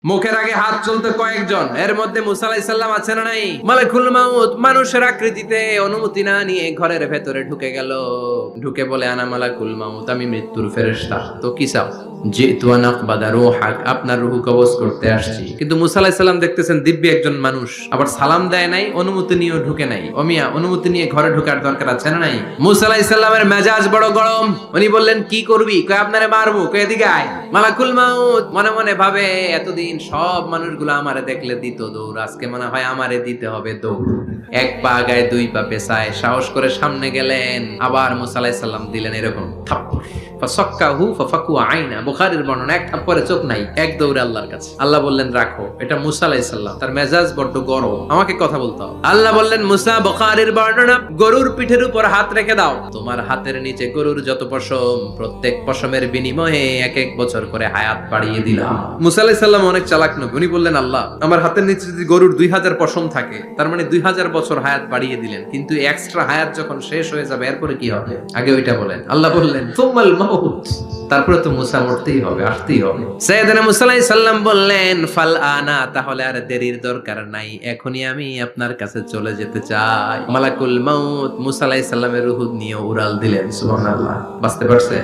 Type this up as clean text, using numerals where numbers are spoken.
মুখের আগে হাত চলতে কয়েকজন, এর মধ্যে মুসা আলাইহিস সালাম আছে না নাই? মালাকুল মাউত মানুষের আকৃতিতে অনুমতি না নিয়ে ঘরের ভেতরে ঢুকে গেল। ঢুকে বলে, আনা মালাকুল মাউত, আমি মৃত্যুর ফেরেশতা। তো কি চাও? জিতু আন আকবাদা রূহাক, আপনার রূহ কবজ করতে আসছি। কিন্তু মুসা আলাইহিস সালাম দেখতেছেন দিব্যি একজন মানুষ, আবার সালাম দেয় নাই, অনুমতি নিয়েও ঢুকে নাই। ওমিয়া, অনুমতি নিয়ে ঘরে ঢোকার দরকার আছে না নাই? মুসা আলাইহিস সালামের মেজাজ বড় গরম। উনি বললেন, কি করবি? কয়, আপনারে মারবো। কয়, এদিকে আয়। মালাকুল মাউত মনে মনে ভাবে, এতদিন সব মানুষগুলো আমারে দেখলে দিত দৌড়, আজকে মনে হয় আমারে দিতে হবে দৌড়। এক পা গায়ে দুই পা পেছায় সাহস করে সামনে গেলেন। আবার মুসা আলাইহিস সালাম দিলেন এরকম থাপ্পড়। ফাসাক্কাহু ফাফাকু আইনা, বুখারীর বর্ণনা, এক থাপ্পড়ে চোখ নাই, এক দৌড়ে আল্লাহর কাছে। আল্লাহ বললেন, রাখো। এটা মুসা আলাইহিস সালাম, তার মেজাজ বড্ড গরম, আমাকে কথা বলতে হবে। আল্লাহ বললেন, মুসা, বুখারীর বর্ণনা, গরুর পিঠের উপর হাত রেখে দাও। তোমার হাতের নিচে গরুর যত পশম, প্রত্যেক পশমের বিনিময়ে এক এক বছর করে হায়াত বাড়িয়ে দিলাম। মুসা আলাইহিস সালাম অনেক চালাক নবী। উনি বললেন, আল্লাহ, আমার হাতের নিচে যদি গরুর 2000 পশম থাকে, তার মানে 2000 বছর হায়াত বাড়িয়ে দিলেন, কিন্তু এক্সট্রা হায়াত যখন শেষ হয়ে যাবে এরপরে কি হবে? আগে ওইটা বলেন। আল্লাহ বললেন, তুমাল মাউত, তারপরে তো মুসা মরতেই হবে, আসতেই হবে। সাইয়েদনা মুসা আলাইহিস সালাম বললেন, ফাল আনা, তাহলে আর দেরির দরকার নাই, এখনই আমি আপনার কাছে চলে যেতে চাই। মালাকুল মাউত মুসা আলাইহিস সালামের রূহ নিয়ে উড়াল দিলেন। সুবহানাল্লাহ। বাঁচতে পারছে?